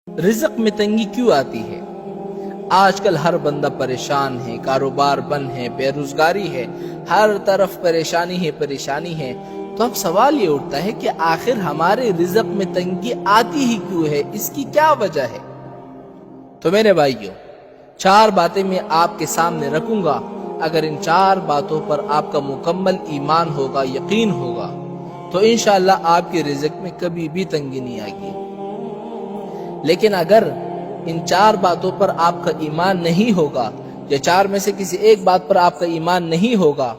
رزق میں تنگی کیوں آتی ہے؟ آج کل ہر بندہ پریشان ہے، کاروبار بند ہے، بے روزگاری ہے، ہر طرف پریشانی ہے۔ تو اب سوال یہ اٹھتا ہے کہ آخر ہمارے رزق میں تنگی آتی ہی کیوں ہے؟ اس کی کیا وجہ ہے؟ تو میرے بھائیوں، 4 باتیں میں آپ کے سامنے رکھوں گا۔ اگر ان 4 باتوں پر آپ کا مکمل ایمان ہوگا، یقین ہوگا، تو انشاءاللہ آپ کے رزق میں کبھی بھی تنگی نہیں آئے گی۔ لیکن اگر ان 4 باتوں پر آپ کا ایمان نہیں ہوگا، یا 4 میں سے کسی ایک بات پر آپ کا ایمان نہیں ہوگا،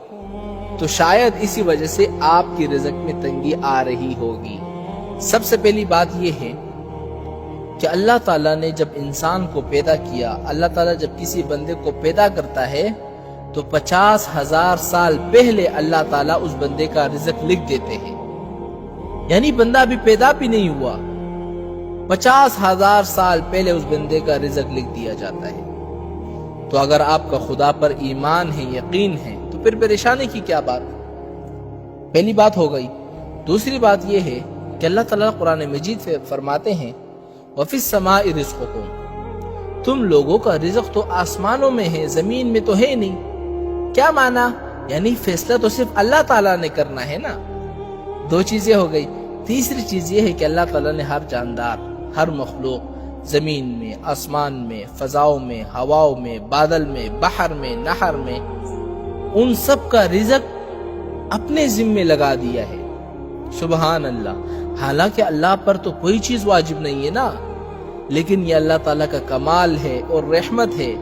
تو شاید اسی وجہ سے آپ کی رزق میں تنگی آ رہی ہوگی۔ سب سے پہلی بات یہ ہے کہ اللہ تعالیٰ نے جب انسان کو پیدا کیا، اللہ تعالیٰ جب کسی بندے کو پیدا کرتا ہے تو 50,000 سال پہلے اللہ تعالیٰ اس بندے کا رزق لکھ دیتے ہیں۔ یعنی بندہ ابھی پیدا بھی نہیں ہوا، 50,000 سال پہلے اس بندے کا رزق لکھ دیا جاتا ہے۔ تو اگر آپ کا خدا پر ایمان ہے، یقین ہے، تو پھر پریشانی کی کیا بات؟ پہلی بات ہو گئی۔ دوسری بات یہ ہے کہ اللہ تعالیٰ قرآن مجید سے فرماتے ہیں وَفِي السَّمَاءِ رِزْقُكُمْ، تم لوگوں کا رزق تو آسمانوں میں ہے، زمین میں تو ہے نہیں۔ کیا معنی؟ یعنی فیصلہ تو صرف اللہ تعالیٰ نے کرنا ہے نا۔ 2 چیزیں ہو گئی۔ تیسری چیز یہ ہے کہ اللہ تعالیٰ نے ہر جاندار، ہر مخلوق، زمین میں، آسمان میں، فضاؤں میں، ہواؤں میں، بادل میں، بحر میں، نہر میں، ان سب کا رزق اپنے ذمے لگا دیا ہے۔ سبحان اللہ۔ حالانکہ اللہ پر تو کوئی چیز واجب نہیں ہے نا، لیکن یہ اللہ تعالیٰ کا کمال ہے اور رحمت ہے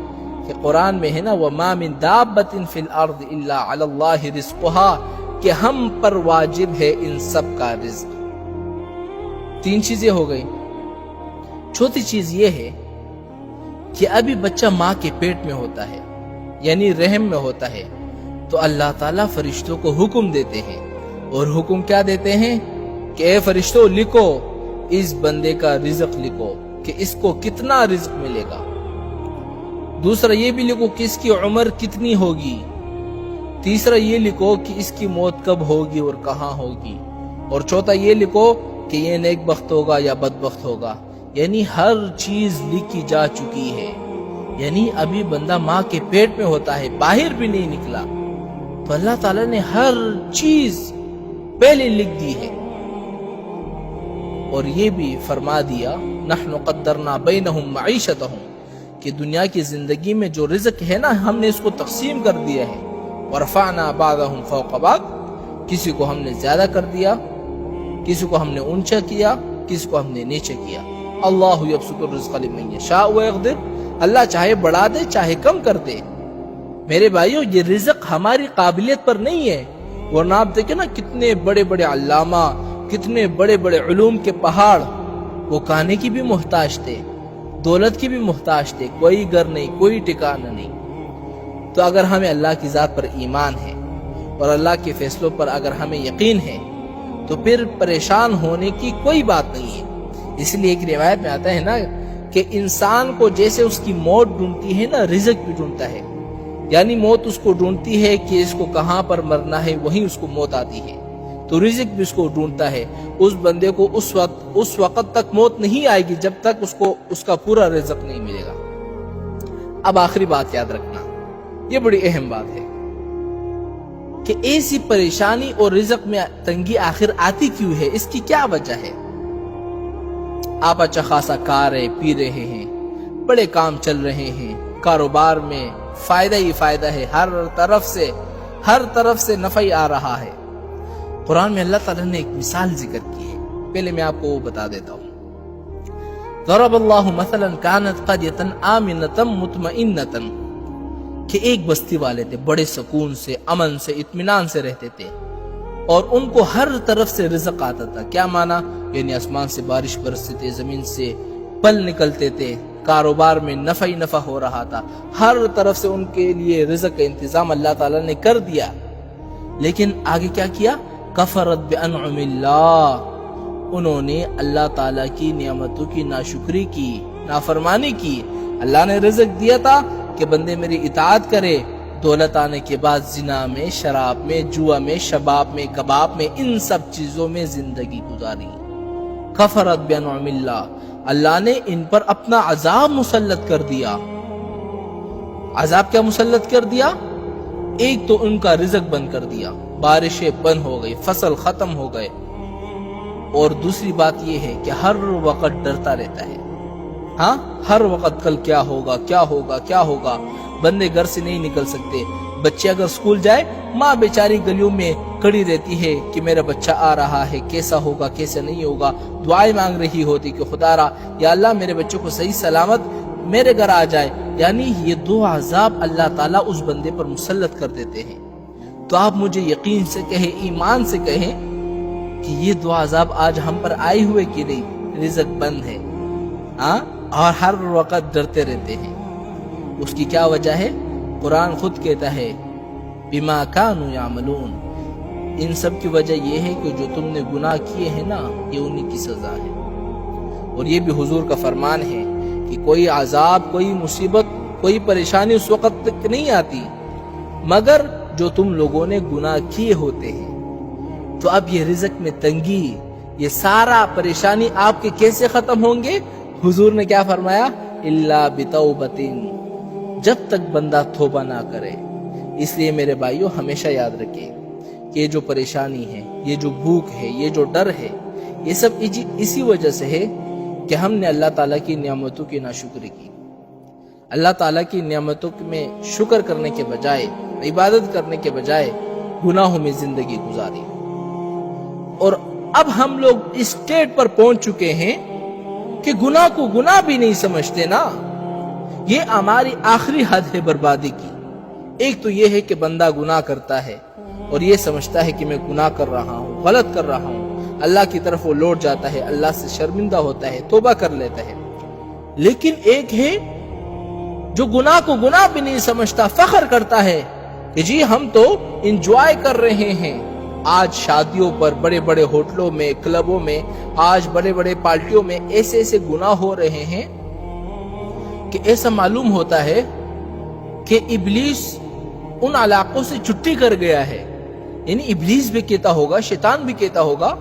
کہ قرآن میں ہے نا وَمَا مِن دَابَّةٍ فِي الْأَرْضِ إِلَّا عَلَى اللَّهِ رِزْقُهَا، کہ ہم پر واجب ہے ان سب کا رزق۔ 3 چیزیں ہو گئی۔ چوتھی چیز یہ ہے کہ ابھی بچہ ماں کے پیٹ میں ہوتا ہے، یعنی رحم میں ہوتا ہے، تو اللہ تعالیٰ فرشتوں کو حکم دیتے ہیں، اور حکم کیا دیتے ہیں کہ اے فرشتوں لکھو، اس بندے کا رزق لکھو کہ اس کو کتنا رزق ملے گا۔ دوسرا یہ بھی لکھو کہ اس کی عمر کتنی ہوگی۔ تیسرا یہ لکھو کہ اس کی موت کب ہوگی اور کہاں ہوگی۔ اور چوتھا یہ لکھو کہ یہ نیک بخت ہوگا یا بدبخت ہوگا۔ یعنی ہر چیز لکھی جا چکی ہے۔ یعنی ابھی بندہ ماں کے پیٹ میں ہوتا ہے، باہر بھی نہیں نکلا، تو اللہ تعالیٰ نے ہر چیز پہلے لکھ دی ہے۔ اور یہ بھی فرما دیا نحن قدرنا بینہم معیشتہم، کہ دنیا کی زندگی میں جو رزق ہے نا، ہم نے اس کو تقسیم کر دیا ہے۔ ورفعنا بعضہم فوق بعض، کسی کو ہم نے زیادہ کر دیا، کسی کو ہم نے اونچا کیا، کسی کو ہم نے نیچے کیا۔ اللہ یبسط الرزق لمن یشاء ویقدر، اللہ چاہے بڑھا دے چاہے کم کر دے۔ میرے بھائیو، یہ رزق ہماری قابلیت پر نہیں ہے، ورنہ آپ دیکھیں نا کتنے بڑے بڑے علامہ، کتنے بڑے بڑے علوم کے پہاڑ، وہ کھانے کی بھی محتاج تھے، دولت کی بھی محتاج تھے، کوئی گھر نہیں، کوئی ٹھکانہ نہیں۔ تو اگر ہمیں اللہ کی ذات پر ایمان ہے اور اللہ کے فیصلوں پر اگر ہمیں یقین ہے، تو پھر پریشان ہونے کی کوئی بات نہیں ہے۔ اس لیے ایک روایت میں آتا ہے نا کہ انسان کو جیسے اس کی موت ڈھونڈتی ہے نا، رزق بھی ڈھونڈتا ہے۔ یعنی موت اس کو ڈھونڈتی ہے کہ اس کو کہاں پر مرنا ہے، وہیں اس کو موت آتی ہے، تو رزق بھی اس کو ڈھونڈتا ہے۔ اس بندے کو اس وقت تک موت نہیں آئے گی جب تک اس کو اس کا پورا رزق نہیں ملے گا۔ اب آخری بات یاد رکھنا، یہ بڑی اہم بات ہے کہ ایسی پریشانی اور رزق میں تنگی آخر آتی کیوں ہے؟ اس کی کیا وجہ ہے؟ آپ اچھا خاصا کھا رہے پی رہے ہیں، بڑے کام چل رہے ہیں، کاروبار میں فائدہ ہی فائدہ ہے، ہر طرف سے نفع ہی آ رہا ہے۔ قرآن میں اللہ تعالیٰ نے ایک مثال ذکر کی ہے، پہلے میں آپ کو وہ بتا دیتا ہوں۔ ضرب اللہ مثلا كانت قرية آمنة مطمئنة، کہ ایک بستی والے تھے، بڑے سکون سے، امن سے، اطمینان سے رہتے تھے، اور ان کو ہر طرف سے رزق آتا تھا۔ کیا معنی؟ یعنی آسمان سے بارش برستے تھے، زمین سے پھل نکلتے تھے، کاروبار میں نفع ہی نفع ہو رہا تھا، ہر طرف سے ان کے لیے رزق کا انتظام اللہ تعالیٰ نے کر دیا۔ لیکن آگے کیا کیا؟ کفرت بانعم اللہ، انہوں نے اللہ تعالیٰ کی نعمتوں کی ناشکری کی، نافرمانی کی۔ اللہ نے رزق دیا تھا کہ بندے میری اطاعت کرے، دولت آنے کے بعد زنا میں، شراب میں، جوا میں، شباب میں، کباب میں، ان سب چیزوں میں زندگی گزاری۔ کفرت بانعم اللہ، اللہ نے ان پر اپنا عذاب مسلط کر دیا۔ عذاب کیا مسلط کر دیا؟ ایک تو ان کا رزق بند کر دیا، بارشیں بند ہو گئی، فصل ختم ہو گئے، اور دوسری بات یہ ہے کہ ہر وقت ڈرتا رہتا ہے، ہاں ہر وقت کل کیا ہوگا کیا ہوگا کیا ہوگا۔ بندے گھر سے نہیں نکل سکتے، بچے اگر سکول جائے ماں بیچاری گلیوں میں کھڑی رہتی ہے کہ میرا بچہ آ رہا ہے، کیسا ہوگا کیسا نہیں ہوگا، دعائیں مانگ رہی ہوتی کہ خدا را یا اللہ میرے بچوں کو صحیح سلامت میرے گھر آ جائے۔ یعنی یہ دو عذاب اللہ تعالیٰ اس بندے پر مسلط کر دیتے ہیں۔ تو آپ مجھے یقین سے کہیں، ایمان سے کہیں کہ یہ دو عذاب آج ہم پر آئے ہوئے کہ نہیں؟ رزق بند ہے، ہاں، اور ہر وقت ڈرتے رہتے ہیں۔ اس کی کیا وجہ ہے؟ قرآن خود کہتا ہے بما کانوا یعملون، ان سب کی وجہ یہ ہے کہ جو تم نے گناہ کیے ہیں نا، یہ انہی کی سزا ہے۔ اور یہ بھی حضور کا فرمان ہے کہ کوئی عذاب، کوئی مصیبت، کوئی پریشانی اس وقت تک نہیں آتی مگر جو تم لوگوں نے گناہ کیے ہوتے ہیں۔ تو اب یہ رزق میں تنگی، یہ سارا پریشانی آپ کے کیسے ختم ہوں گے؟ حضور نے کیا فرمایا؟ الا بتوبۃ، جب تک بندہ توبہ نہ کرے۔ اس لیے میرے بھائیوں ہمیشہ یاد رکھیں کہ یہ جو پریشانی ہے، یہ جو بھوک ہے، یہ جو ڈر ہے، یہ سب اسی وجہ سے ہے کہ ہم نے اللہ تعالیٰ کی نعمتوں کی ناشکری کی۔ اللہ تعالیٰ کی نعمتوں میں شکر کرنے کے بجائے، عبادت کرنے کے بجائے گناہوں میں زندگی گزاری، اور اب ہم لوگ اس اسٹیٹ پر پہنچ چکے ہیں کہ گناہ کو گناہ بھی نہیں سمجھتے نا۔ یہ ہماری آخری حد ہے بربادی کی۔ ایک تو یہ ہے کہ بندہ گناہ کرتا ہے اور یہ سمجھتا ہے کہ میں گناہ کر رہا ہوں، غلط کر رہا ہوں، اللہ کی طرف وہ لوٹ جاتا ہے، اللہ سے شرمندہ ہوتا ہے، توبہ کر لیتا ہے۔ لیکن ایک ہے جو گناہ کو گناہ بھی نہیں سمجھتا، فخر کرتا ہے کہ جی ہم تو انجوائے کر رہے ہیں۔ آج شادیوں پر، بڑے بڑے ہوٹلوں میں، کلبوں میں، آج بڑے بڑے پارٹیوں میں ایسے ایسے گناہ ہو رہے ہیں کہ ایسا معلوم ہوتا ہے کہ ابلیس ان علاقوں سے چھٹی کر گیا ہے۔ یعنی ابلیس بھی کہتا ہوگا، شیطان بھی کہتا ہوگا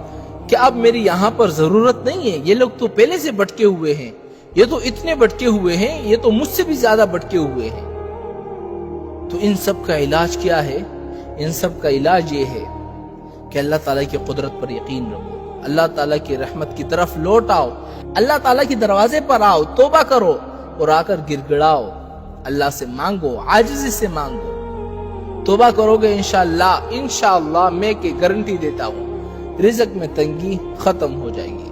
کہ اب میری یہاں پر ضرورت نہیں ہے، یہ لوگ تو پہلے سے بھٹکے ہوئے ہیں، یہ تو اتنے بھٹکے ہوئے ہیں، یہ تو مجھ سے بھی زیادہ بھٹکے ہوئے ہیں۔ تو ان سب کا علاج کیا ہے؟ ان سب کا علاج یہ ہے کہ اللہ تعالیٰ کی قدرت پر یقین رکھو، اللہ تعالیٰ کی رحمت کی طرف لوٹ آؤ، اللہ تعالیٰ کے دروازے پر آؤ، توبہ کرو اور آ کر گر گڑاؤ، اللہ سے مانگو، عاجزی سے مانگو۔ توبہ کرو گے انشاءاللہ میں کہ گارنٹی دیتا ہوں رزق میں تنگی ختم ہو جائے گی۔